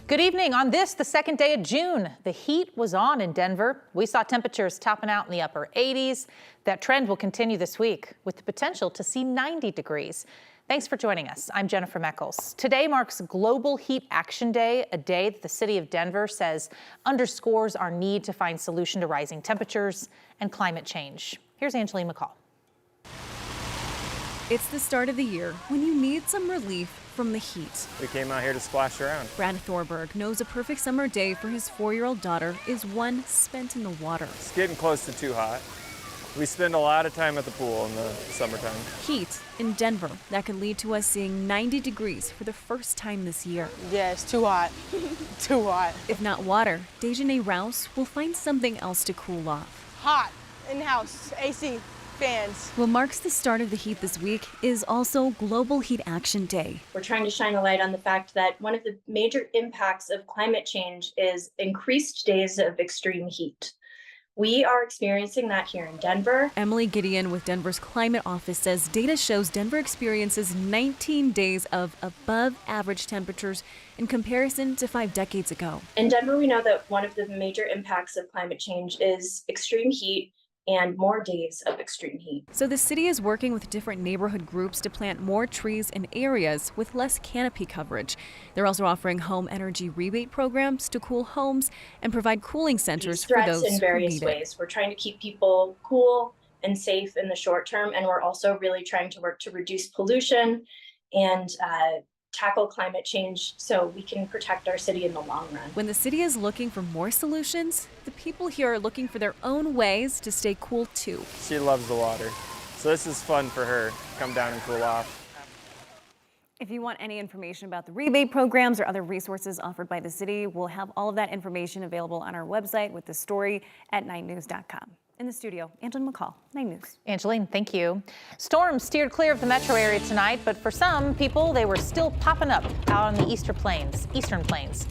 Good evening. On this, the second day of June, the heat was on in Denver. We saw temperatures topping out in the upper 80s. That trend will continue this week with the potential to see 90 degrees. Thanks for joining us. I'm Jennifer Meckles. Today marks Global Heat Action Day, a day that the city of Denver says underscores our need to find solution to rising temperatures and climate change. Here's Angeline McCall. It's the start of the year when you need some relief from the heat. We came out here to splash around. Brad Thorberg knows a perfect summer day for his 4-year-old daughter is one spent in the water. It's getting close to too hot. We spend a lot of time at the pool in the summertime. Heat in Denver that could lead to us seeing 90 degrees for the first time this year. Yeah, it's too hot. Too hot. If not water, Dejanay Rouse will find something else to cool off. Hot in-house, AC, fans. What marks the start of the heat this week is also Global Heat Action Day. We're trying to shine a light on the fact that one of the major impacts of climate change is increased days of extreme heat. We are experiencing that here in Denver. Emily Gideon with Denver's Climate Office says data shows Denver experiences 19 days of above average temperatures in comparison to 5 decades ago. In Denver, we know that one of the major impacts of climate change is extreme heat and more days of extreme heat. So the city is working with different neighborhood groups to plant more trees in areas with less canopy coverage. They're also offering home energy rebate programs to cool homes and provide cooling centers for those in various who need ways. We're trying to keep people cool and safe in the short term, and we're also really trying to work to reduce pollution and tackle climate change so we can protect our city in the long run. When the city is looking for more solutions, the people here are looking for their own ways to stay cool too. She loves the water, so this is fun for her. Come down and cool off. If you want any information about the rebate programs or other resources offered by the city, we'll have all of that information available on our website with the story at 9news.com. In the studio, Angeline McCall, 9 News. Angeline, thank you. Storms steered clear of the metro area tonight, but for some people, they were still popping up out on the eastern plains.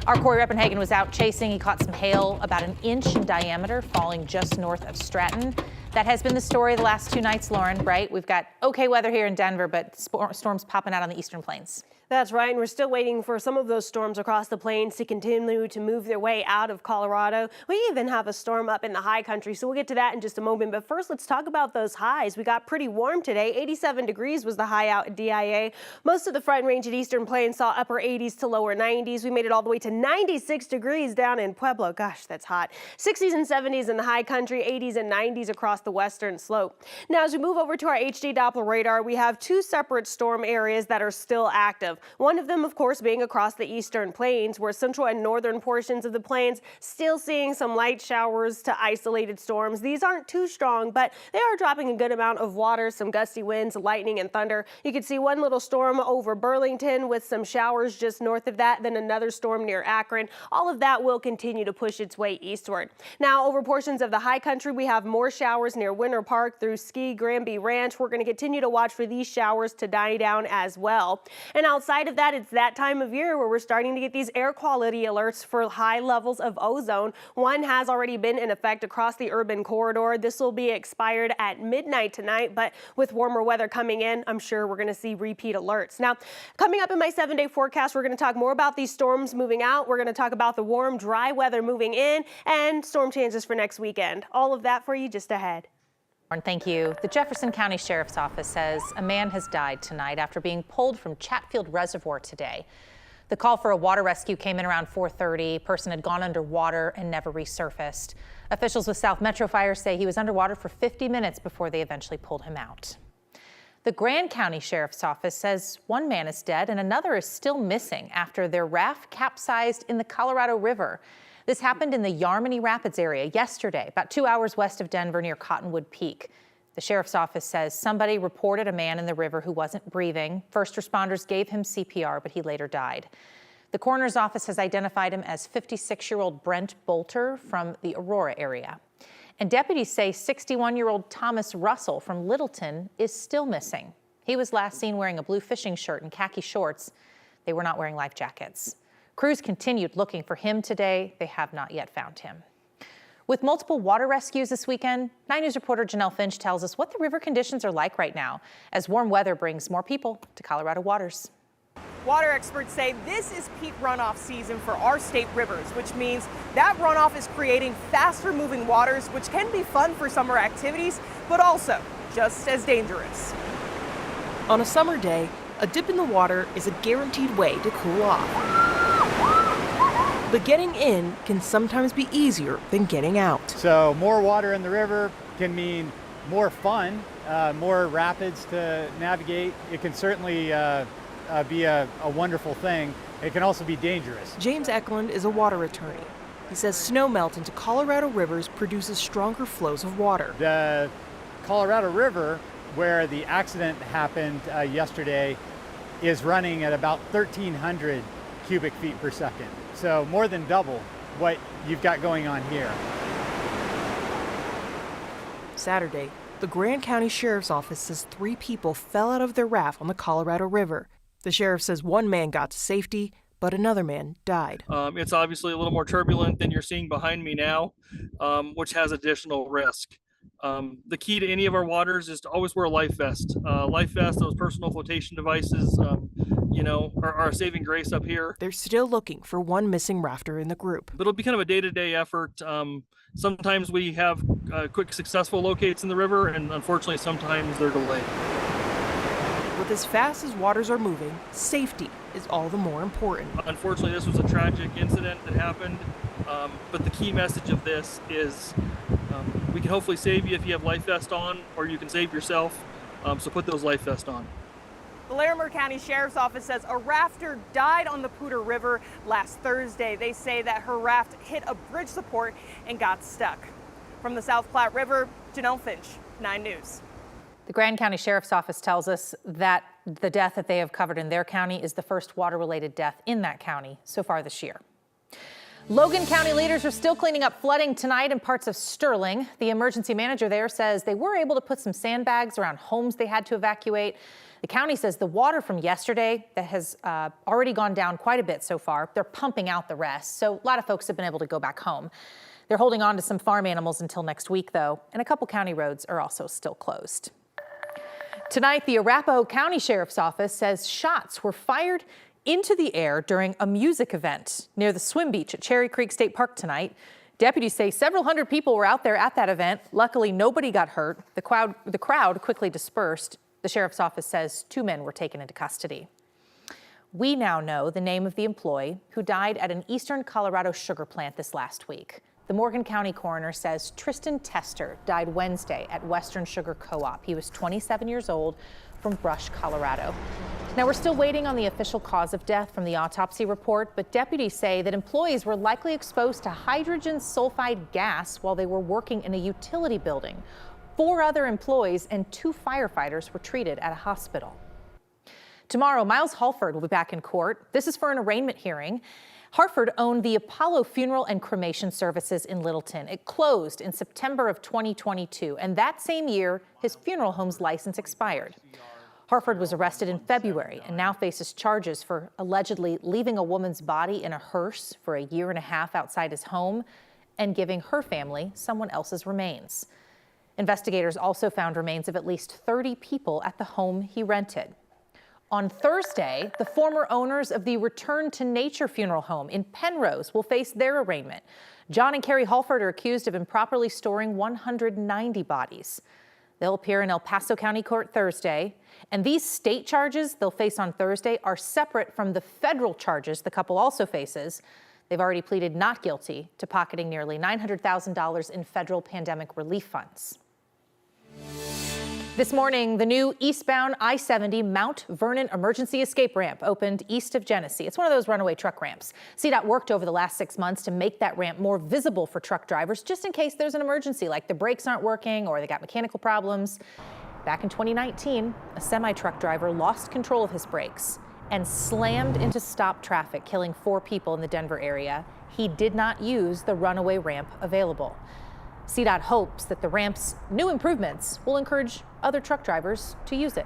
Our Corey Reppenhagen was out chasing. He caught some hail about 1 inch in diameter falling just north of Stratton. That has been the story the last 2 nights, Lauren, right? We've got okay weather here in Denver, but storms popping out on the eastern plains. That's right, and we're still waiting for some of those storms across the plains to continue to move their way out of Colorado. We even have a storm up in the high country, so we'll get to that in just a moment. But first, let's talk about those highs. We got pretty warm today. 87 degrees was the high out at DIA. Most of the front range at Eastern Plains saw upper 80s to lower 90s. We made it all the way to 96 degrees down in Pueblo. Gosh, that's hot. 60s and 70s in the high country, 80s and 90s across the western slope. Now, as we move over to our HD Doppler radar, we have 2 separate storm areas that are still active. One of them, of course, being across the eastern plains, where central and northern portions of the plains still seeing some light showers to isolated storms. These aren't too strong, but they are dropping a good amount of water, some gusty winds, lightning, and thunder. You can see one little storm over Burlington with some showers just north of that, then another storm near Akron. All of that will continue to push its way eastward. Now, over portions of the high country, we have more showers near Winter Park through Ski Granby Ranch. We're going to continue to watch for these showers to die down as well. And outside of that, it's that time of year where we're starting to get these air quality alerts for high levels of ozone. One has already been in effect across the urban corridor. This will be expired at midnight tonight, but with warmer weather coming in, I'm sure we're going to see repeat alerts. Now, coming up in my 7-day forecast, we're going to talk more about these storms moving out. We're going to talk about the warm, dry weather moving in and storm chances for next weekend. All of that for you just ahead. Thank you. The Jefferson County Sheriff's Office says a man has died tonight after being pulled from Chatfield Reservoir today. The call for a water rescue came in around 4:30. Person had gone underwater and never resurfaced. Officials with South Metro Fire say he was underwater for 50 minutes before they eventually pulled him out. The Grand County Sheriff's Office says one man is dead and another is still missing after their raft capsized in the Colorado River. This happened in the Yarmany Rapids area yesterday, about 2 hours west of Denver near Cottonwood Peak. The sheriff's office says somebody reported a man in the river who wasn't breathing. First responders gave him CPR, but he later died. The coroner's office has identified him as 56-year-old Brent Bolter from the Aurora area. And deputies say 61-year-old Thomas Russell from Littleton is still missing. He was last seen wearing a blue fishing shirt and khaki shorts. They were not wearing life jackets. Crews continued looking for him today. They have not yet found him. With multiple water rescues this weekend, 9 News reporter Janelle Finch tells us what the river conditions are like right now as warm weather brings more people to Colorado waters. Water experts say this is peak runoff season for our state rivers, which means that runoff is creating faster moving waters, which can be fun for summer activities, but also just as dangerous. On a summer day, a dip in the water is a guaranteed way to cool off. But getting in can sometimes be easier than getting out. So more water in the river can mean more fun, more rapids to navigate. It can certainly be a wonderful thing. It can also be dangerous. James Eklund is a water attorney. He says snowmelt into Colorado rivers produces stronger flows of water. The Colorado River, where the accident happened yesterday, is running at about 1,300 cubic feet per second. So more than double what you've got going on here. Saturday, the Grand County Sheriff's Office says 3 people fell out of their raft on the Colorado River. The sheriff says one man got to safety, but another man died. It's obviously a little more turbulent than you're seeing behind me now, which has additional risk. The key to any of our waters is to always wear a life vest. Life vest, those personal flotation devices, are a saving grace up here. They're still looking for one missing rafter in the group. But it'll be kind of a day-to-day effort. Sometimes we have quick, successful locates in the river, and unfortunately, sometimes they're delayed. With as fast as waters are moving, safety is all the more important. Unfortunately, this was a tragic incident that happened, but the key message of this is we can hopefully save you if you have life vest on, or you can save yourself, so put those life vests on. The Larimer County Sheriff's Office says a rafter died on the Poudre River last Thursday. They say that her raft hit a bridge support and got stuck. From the South Platte River, Janelle Finch, 9 News. The Grand County Sheriff's Office tells us that the death that they have covered in their county is the first water-related death in that county so far this year. Logan County leaders are still cleaning up flooding tonight in parts of Sterling. The emergency manager there says they were able to put some sandbags around homes they had to evacuate. The county says the water from yesterday that has already gone down quite a bit so far. They're pumping out the rest, so a lot of folks have been able to go back home. They're holding on to some farm animals until next week, though, and a couple county roads are also still closed. Tonight, the Arapahoe County Sheriff's Office says shots were fired into the air during a music event near the swim beach at Cherry Creek State Park tonight. Deputies say several hundred people were out there at that event. Luckily, nobody got hurt. The crowd quickly dispersed. The sheriff's office says 2 men were taken into custody. We now know the name of the employee who died at an eastern Colorado sugar plant this last week. The Morgan County coroner says Tristan Tester died Wednesday at Western Sugar Co-op. He was 27 years old from Brush, Colorado. Now, we're still waiting on the official cause of death from the autopsy report, but deputies say that employees were likely exposed to hydrogen sulfide gas while they were working in a utility building. 4 other employees and 2 firefighters were treated at a hospital. Tomorrow, Miles Halford will be back in court. This is for an arraignment hearing. Hartford owned the Apollo Funeral and Cremation Services in Littleton. It closed in September of 2022, and that same year, his funeral home's license expired. Hartford was arrested in February and now faces charges for allegedly leaving a woman's body in a hearse for a year and a half outside his home and giving her family someone else's remains. Investigators also found remains of at least 30 people at the home he rented. On Thursday, the former owners of the Return to Nature funeral home in Penrose will face their arraignment. John and Carrie Halford are accused of improperly storing 190 bodies. They'll appear in El Paso County Court Thursday, and these state charges they'll face on Thursday are separate from the federal charges the couple also faces. They've already pleaded not guilty to pocketing nearly $900,000 in federal pandemic relief funds. This morning, the new eastbound I-70 Mount Vernon emergency escape ramp opened east of Genesee. It's one of those runaway truck ramps. CDOT worked over the last 6 months to make that ramp more visible for truck drivers, just in case there's an emergency, like the brakes aren't working or they got mechanical problems. Back in 2019, a semi-truck driver lost control of his brakes and slammed into stop traffic, killing 4 people in the Denver area. He did not use the runaway ramp available. CDOT hopes that the ramp's new improvements will encourage other truck drivers to use it.